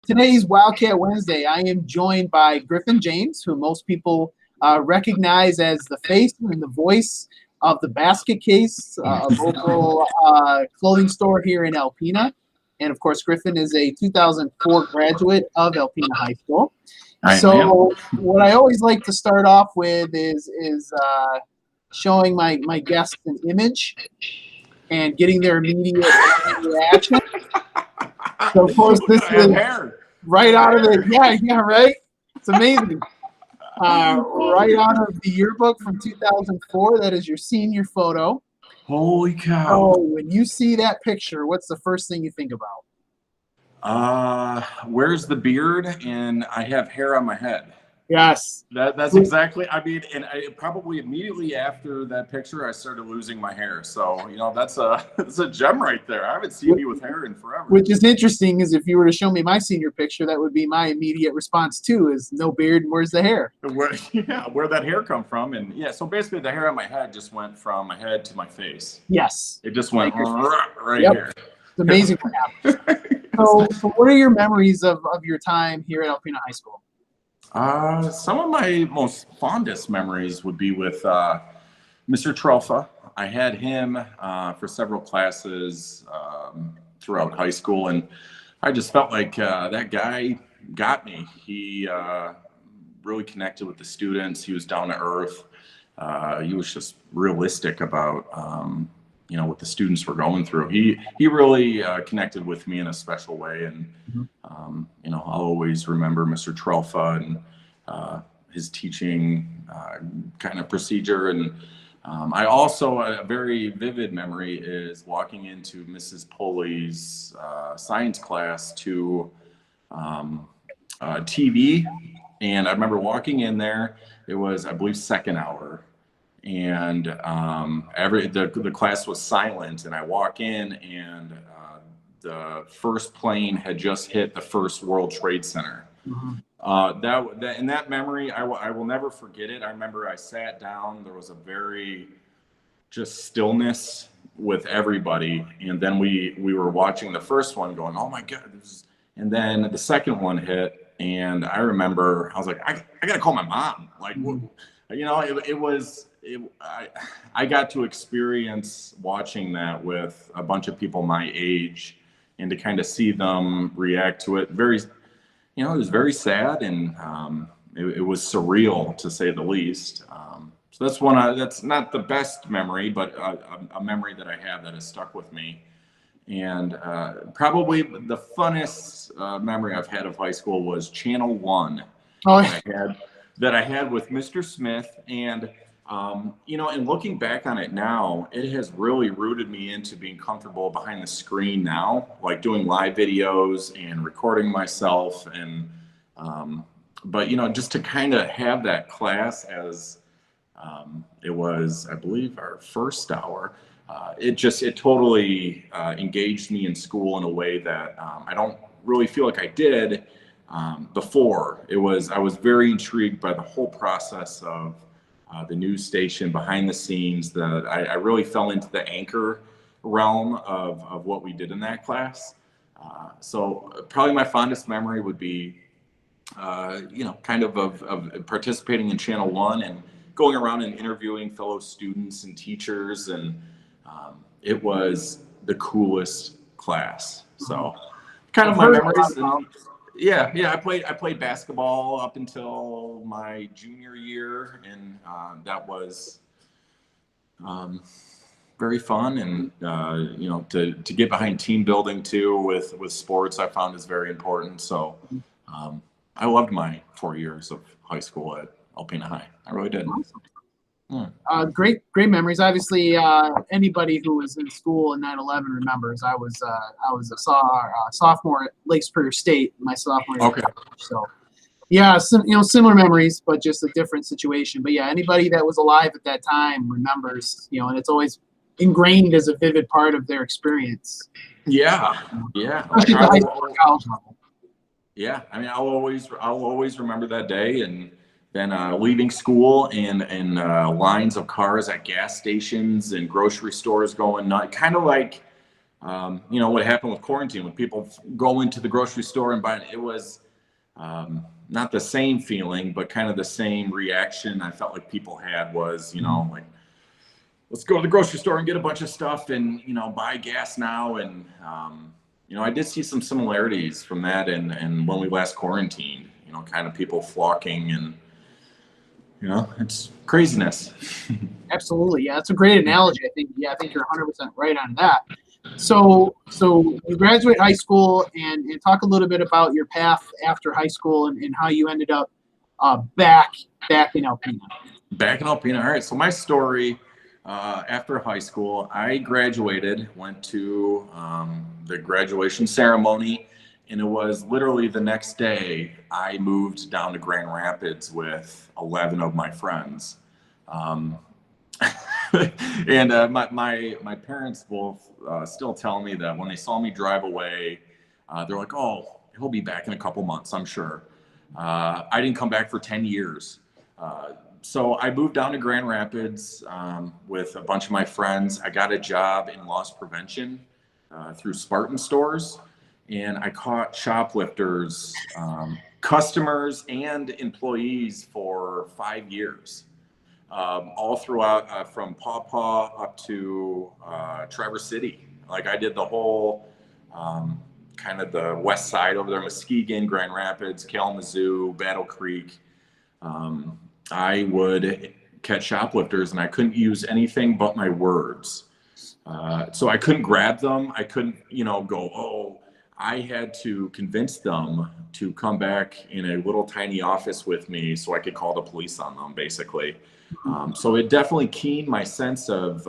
Today's Wildcat Wednesday, I am joined by Griffin James, who most people recognize as the face and the voice of the Basket Case, a local clothing store here in Alpena. And of course, Griffin is a 2004 graduate of Alpena High School. I am. What I always like to start off with is showing my guests an image and getting their immediate reaction. So of course, this is right out of the right. It's amazing. Right out of the yearbook from 2004. That is your senior photo. Holy cow! Oh, when you see that picture, what's the first thing you think about? Where's the beard? And I have hair on my head. Yes. That's exactly, and probably immediately after that picture, I started losing my hair. So, that's a gem right there. I haven't seen you with hair in forever. Which is interesting, is if you were to show me my senior picture, that would be my immediate response too, is no beard and where's the hair? Where that hair come from. And so basically the hair on my head just went from my head to my face. Yes. It just went right here. It's amazing what happens. So what are your memories of your time here at Alpena High School? Some of my most fondest memories would be with Mr. Trelfa. I had him for several classes throughout high school, and I just felt like that guy got me. He really connected with the students. He was down to earth. He was just realistic about what the students were going through. He really connected with me in a special way, and I'll always remember Mr. Trelfa and his teaching kind of procedure. And I also, a very vivid memory is walking into Mrs. Pulley's science class to TV, and I remember walking in there. It was, I believe, second hour. And the class was silent, and I walk in, and the first plane had just hit the first World Trade Center. That memory, I will never forget it. I remember I sat down. There was a very just stillness with everybody, and then we were watching the first one, going, "Oh my God!" And then the second one hit, and I remember I was like, "I gotta call my mom." Like, it was. I got to experience watching that with a bunch of people my age, and to kind of see them react to it. It was very sad, and it was surreal, to say the least. So that's not the best memory, but a memory that I have that has stuck with me. And probably the funnest memory I've had of high school was Channel 1 that I had with Mr. Smith. And and looking back on it now, it has really rooted me into being comfortable behind the screen now, like doing live videos and recording myself. And, but just to kind of have that class as it was, I believe, our first hour, it totally engaged me in school in a way that I don't really feel like I did before. I was very intrigued by the whole process of the news station behind the scenes. That I really fell into the anchor realm of what we did in that class. So probably my fondest memory would be, kind of participating in Channel 1 and going around and interviewing fellow students and teachers. And it was the coolest class. So kind of my memories. Yeah. I played basketball up until my junior year, and that was very fun. And to get behind team building too with sports, I found is very important. So I loved my 4 years of high school at Alpena High. I really did. Awesome. Great memories. Obviously, anybody who was in school in 9/11 remembers. I was a sophomore at Lake Superior State my sophomore year. Okay. So, yeah, similar memories, but just a different situation. But yeah, anybody that was alive at that time remembers. And it's always ingrained as a vivid part of their experience. Yeah. Especially the high school and college level. Yeah, I mean, I'll always remember that day, and then leaving school and lines of cars at gas stations and grocery stores going nuts, kind of like what happened with quarantine when people go into the grocery store and buy it was not the same feeling, but kind of the same reaction I felt like people had was, like, let's go to the grocery store and get a bunch of stuff and, buy gas now. And, I did see some similarities from that and when we last quarantined, kind of people flocking and, it's craziness. Absolutely. Yeah, that's a great analogy. I think you're 100% right on that. So you graduate high school and talk a little bit about your path after high school and how you ended up back in Alpena. Back in Alpena. All right. So my story after high school, I graduated, went to the graduation ceremony, and it was literally the next day I moved down to Grand Rapids with 11 of my friends. And my parents both still tell me that when they saw me drive away, they're like, "Oh, he'll be back in a couple months, I'm sure." I didn't come back for 10 years. So I moved down to Grand Rapids with a bunch of my friends. I got a job in loss prevention through Spartan stores, and I caught shoplifters, customers, and employees for 5 years. All throughout from Paw Paw up to Traverse City. Like I did the whole kind of the west side over there, Muskegon, Grand Rapids, Kalamazoo, Battle Creek. I would catch shoplifters and I couldn't use anything but my words. So I couldn't grab them. I couldn't, go, "Oh," I had to convince them to come back in a little tiny office with me so I could call the police on them, basically. So it definitely keened my sense of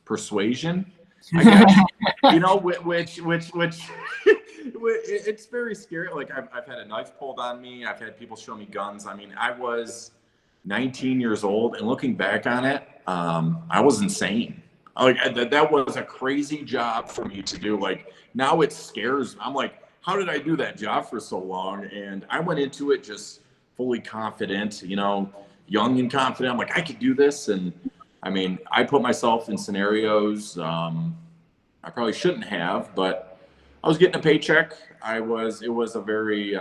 persuasion, I guess. Which it's very scary. Like I've had a knife pulled on me. I've had people show me guns. I mean, I was 19 years old, and looking back on it, I was insane. Like that was a crazy job for me to do. Like now it scares me. I'm like, how did I do that job for so long? And I went into it just fully confident, young and confident. I'm like, I could do this. And I mean, I put myself in scenarios I probably shouldn't have, but I was getting a paycheck. It was a very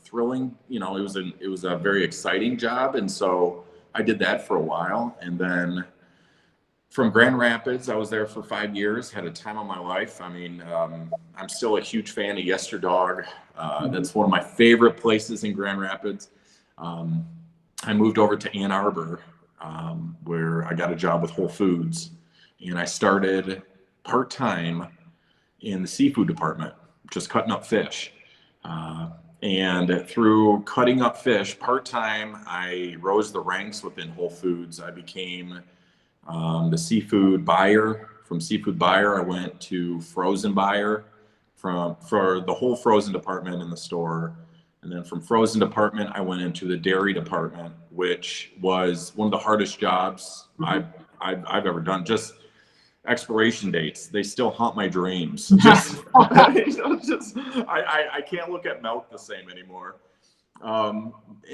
thrilling, it was a very exciting job. And so I did that for a while. And then from Grand Rapids, I was there for 5 years, had a time of my life. I mean, I'm still a huge fan of Yesterdog. That's one of my favorite places in Grand Rapids. I moved over to Ann Arbor, where I got a job with Whole Foods, and I started part-time in the seafood department, just cutting up fish. And through cutting up fish part-time, I rose the ranks within Whole Foods. I became the seafood buyer. From seafood buyer, I went to frozen buyer for the whole frozen department in the store. And then from frozen department, I went into the dairy department, which was one of the hardest jobs I've ever done. Just expiration dates, they still haunt my dreams. I can't look at milk the same anymore. And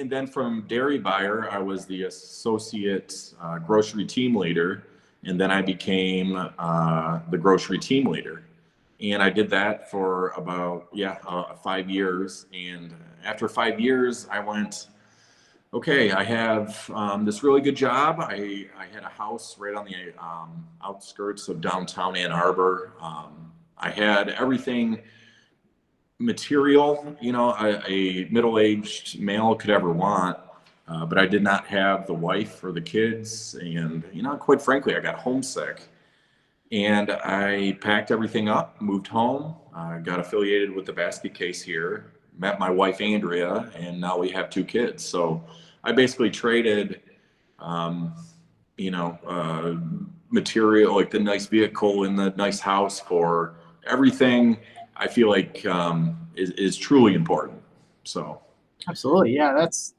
then from dairy buyer, I was the associate grocery team leader, and then I became the grocery team leader. And I did that for about 5 years. And after 5 years, I went, okay, I have this really good job. I had a house right on the outskirts of downtown Ann Arbor. I had everything material, a middle-aged male could ever want, but I did not have the wife or the kids. And, quite frankly, I got homesick. And I packed everything up, moved home, got affiliated with the basket case here, met my wife, Andrea, and now we have 2 kids. So I basically traded, material, like the nice vehicle and the nice house, for everything I feel like is truly important. So. Absolutely. Yeah, that's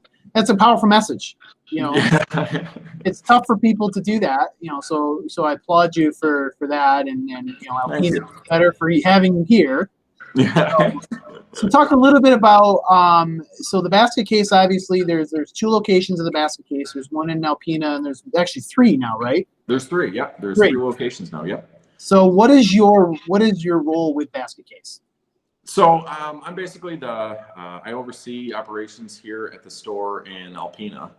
a powerful message. It's tough for people to do that, so I applaud you for that, and Alpena better for having you here. Yeah. So talk a little bit about so the basket case. Obviously, there's 2 locations of the basket case. There's one in Alpena, and there's actually 3 now, right? There's 3. Yeah, there's 3 locations now. Yep. So what is your role with Basket Case? So I'm basically I oversee operations here at the store in Alpena.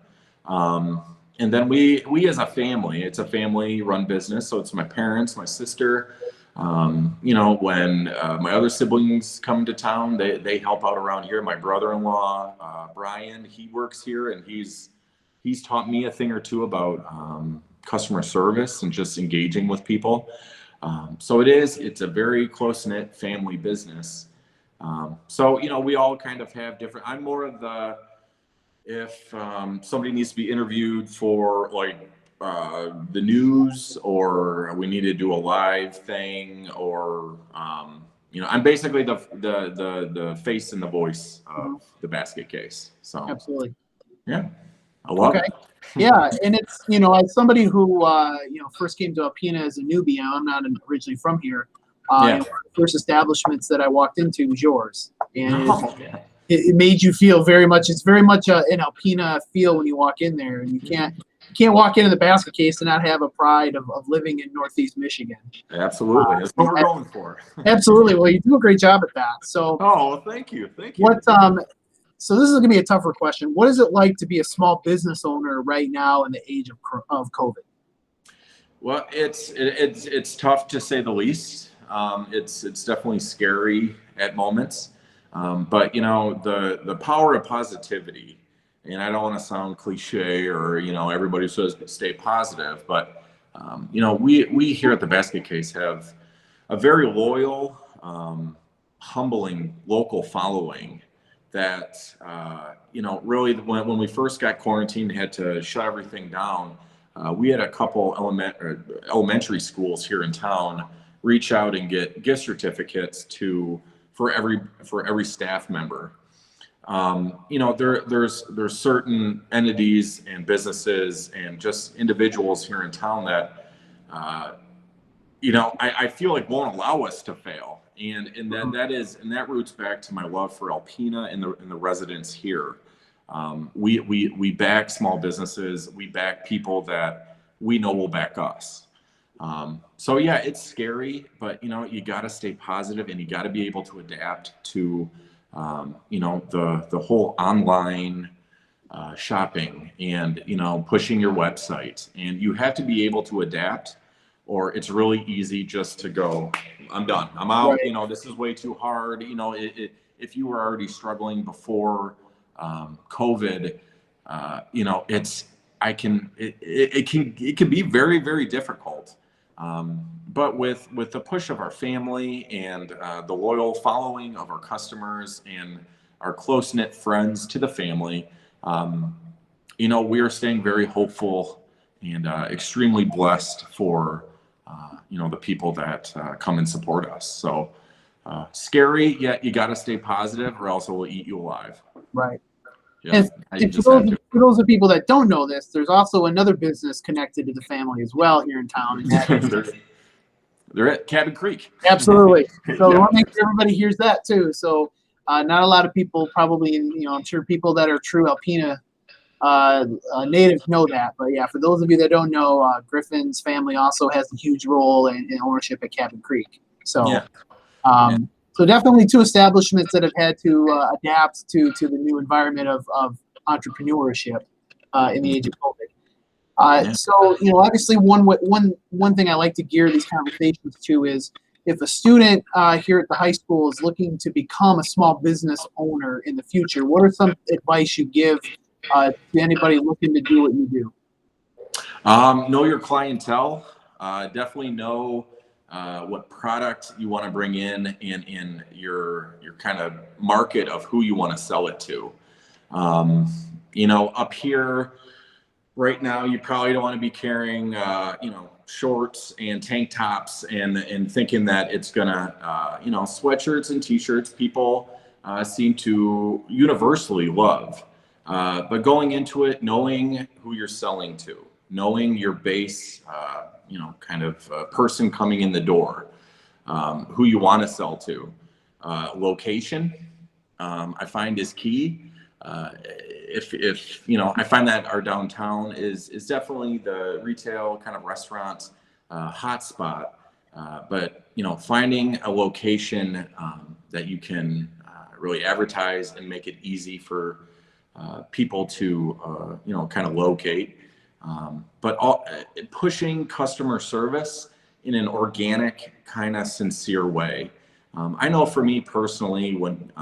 And then we as a family, it's a family run business. So it's my parents, my sister. When my other siblings come to town, they help out around here. My brother-in-law, Brian, he works here, and he's taught me a thing or two about customer service and just engaging with people. So it's a very close-knit family business. We all kind of have different. I'm more of if somebody needs to be interviewed for like the news, or we need to do a live thing, or I'm basically the face and the voice of the Basket Case. So Absolutely. yeah, I love Okay. it. Yeah, and it's as somebody who first came to Alpena as a newbie. I'm not originally from here. Yeah. One of the first establishments that I walked into was yours, and Oh, yeah. it made you feel very much. It's very much an Alpena feel when you walk in there, and you can't walk into the Basket Case and not have a pride of living in Northeast Michigan. Absolutely. That's what we're going for. Absolutely. Well, you do a great job at that. So Oh, well, thank you. Thank you. So this is going to be a tougher question. What is it like to be a small business owner right now in the age of COVID? Well, it's tough to say the least. It's definitely scary at moments, but the power of positivity. And I don't want to sound cliche, or everybody says stay positive, but we here at the Basket Case have a very loyal, humbling local following that really when we first got quarantined, had to shut everything down. We had a couple elementary schools here in town reach out and get gift certificates for every staff member. There's certain entities and businesses and just individuals here in town that I feel like won't allow us to fail. And that roots back to my love for Alpena and the residents here. We back small businesses. We back people that we know will back us. So yeah, it's scary, but you got to stay positive, and you got to be able to adapt to the whole online shopping, and pushing your website, and you have to be able to adapt, or it's really easy just to go, I'm done, I'm out. Right. This is way too hard. If you were already struggling before COVID, it can be very, very difficult. But with the push of our family and the loyal following of our customers and our close-knit friends to the family, we are staying very hopeful and extremely blessed for the people that come and support us. So scary, yet you got to stay positive, or else it will eat you alive. Right. Yeah, And for those of people that don't know this, there's also another business connected to the family as well here in town. And that is, they're at Cabin Creek. Absolutely. So Yeah. I want to make sure everybody hears that too. So not a lot of people probably, I'm sure people that are true Alpena natives know that. But yeah, for those of you that don't know, Griffin's family also has a huge role in ownership at Cabin Creek. So, Yeah. so definitely two establishments that have had to adapt to the new environment of entrepreneurship in the age of COVID. So, obviously one thing I like to gear these conversations to is if a student here at the high school is looking to become a small business owner in the future, what are some advice you give to anybody looking to do what you do? Know your clientele. Definitely know what product you want to bring in your kind of market of who you want to sell it to. Up here right now, you probably don't want to be carrying shorts and tank tops and thinking that it's gonna sweatshirts and t-shirts people seem to universally love. But going into it, knowing who you're selling to, knowing your base, kind of person coming in the door, who you want to sell to, location, I find is key. If I find that our downtown is definitely the retail kind of restaurant hotspot. But finding a location that you can really advertise and make it easy for people to kind of locate, but pushing customer service in an organic, kind of sincere way. I know for me personally, when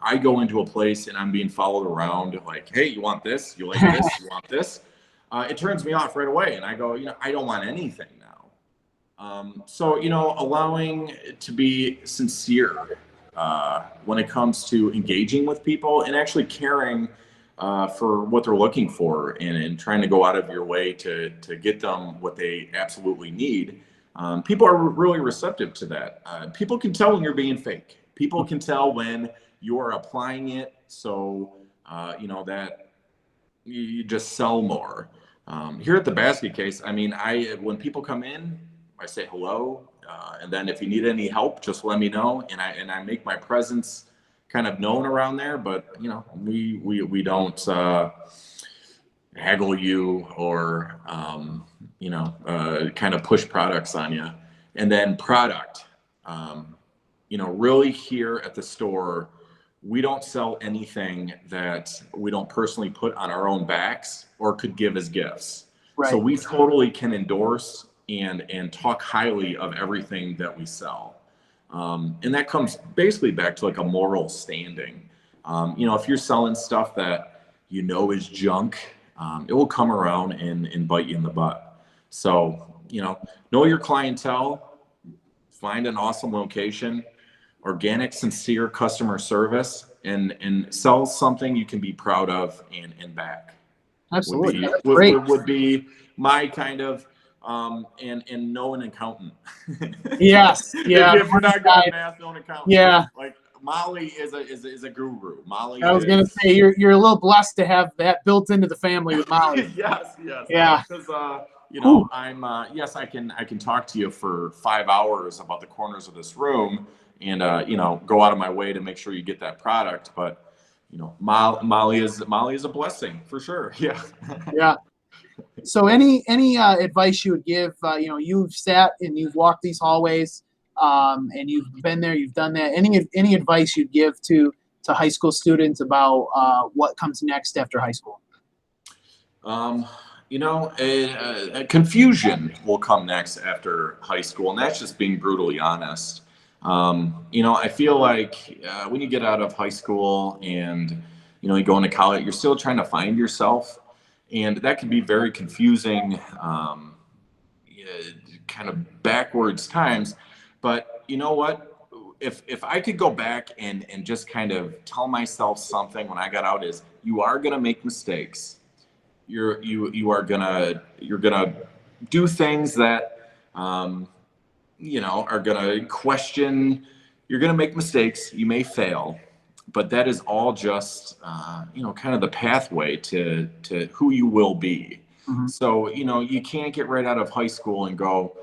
I go into a place and I'm being followed around, like, hey, you want this? You like this? You want this? It turns me off right away, and I go, I don't want anything now. So allowing it to be sincere when it comes to engaging with people and actually caring for what they're looking for, and trying to go out of your way to get them what they absolutely need. People are really receptive to that. People can tell when you're being fake. People can tell when you're applying it so that you just sell more. Here at the Basket Case, I mean, when people come in, I say hello, and then if you need any help, just let me know, and I make my presence kind of known around there. But we don't haggle you or kind of push products on you. And then product, really here at the store, we don't sell anything that we don't personally put on our own backs or could give as gifts. Right. So we totally can endorse and talk highly of everything that we sell. And that comes basically back to like a moral standing. If you're selling stuff that is junk, it will come around and bite you in the butt. So, know your clientele, find an awesome location, organic, sincere customer service, and sell something you can be proud of and back. Absolutely. Would be my kind of, and know an accountant. Yes. Yeah. If you're not good at math, know an accountant. Yeah. Like Molly is a guru. Molly. I was gonna say you're a little blessed to have that built into the family with Molly. Yes. Yeah. Because I'm yes, I can talk to you for 5 hours about the corners of this room, and go out of my way to make sure you get that product. But Molly is a blessing for sure. Yeah. Yeah. So any advice you would give? You've sat and you've walked these hallways, and you've been there, you've done that. Any advice you'd give to high school students about what comes next after high school? Confusion will come next after high school, and that's just being brutally honest. I feel like when you get out of high school and you go into college, you're still trying to find yourself, and that can be very confusing, kind of backwards times. But you know what? If I could go back and just kind of tell myself something when I got out, is you are gonna make mistakes. You're gonna do things that are gonna question. You're gonna make mistakes. You may fail, but that is all just kind of the pathway to who you will be. Mm-hmm. So you can't get right out of high school and go,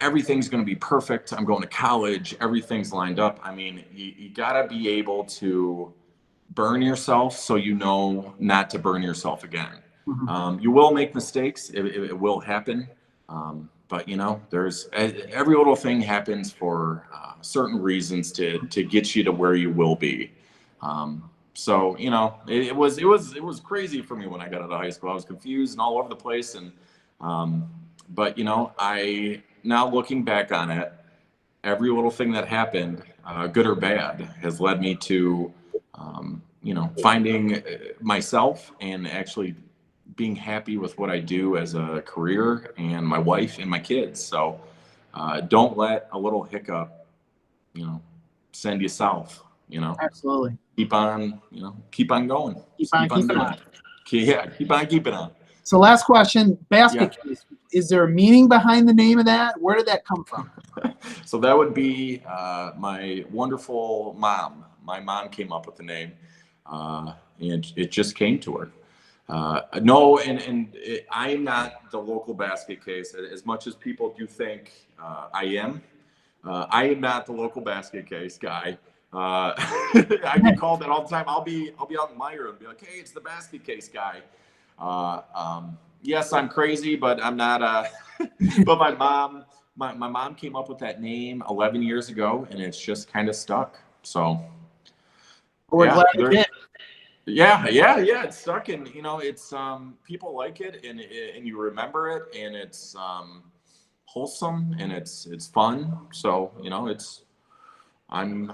everything's going to be perfect. I'm going to college. Everything's lined up. I mean, you got to be able to burn yourself so not to burn yourself again. Mm-hmm. You will make mistakes. It will happen. But there's every little thing happens for certain reasons to get you to where you will be. So it was crazy for me when I got out of high school. I was confused and all over the place, and but I now looking back on it, every little thing that happened, good or bad, has led me to finding myself and actually being happy with what I do as a career, and my wife and my kids. So don't let a little hiccup, send you south. Absolutely. Keep on going. Keep on keeping on. Yeah, keep on keeping on. So last question, Basket Case. Is there a meaning behind the name of that? Where did that come from? So that would be my wonderful mom. My mom came up with the name, and it just came to her. No, and I am not the local Basket Case, as much as people do think I am. I am not the local Basket Case guy. I get called that all the time. I'll be out in Meyer and be like, "Hey, it's the Basket Case guy." Yes, I'm crazy, but I'm not. But my mom my mom came up with that name 11 years ago, and it's just kind of stuck. So We're yeah, glad we did. yeah, it's stuck, and it's people like it, and you remember it, and it's wholesome, and it's fun. So it's I'm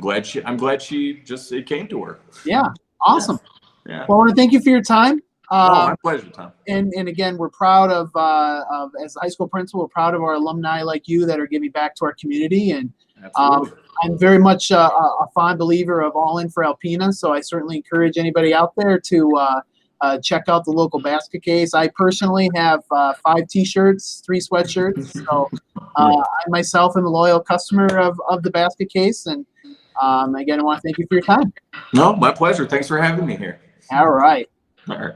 glad she just it came to her. Yeah, awesome. Yeah. Well, I want to thank you for your time. My pleasure, Tom. And again, we're proud of as a high school principal, we're proud of our alumni like you that are giving back to our community. And Absolutely. I'm very much a fond believer of all in for Alpena. So I certainly encourage anybody out there to check out the local basket case. I personally have 5 T-shirts, 3 sweatshirts. So I myself am a loyal customer of the basket case. And again, I want to thank you for your time. No, my pleasure. Thanks for having me here. All right. All right.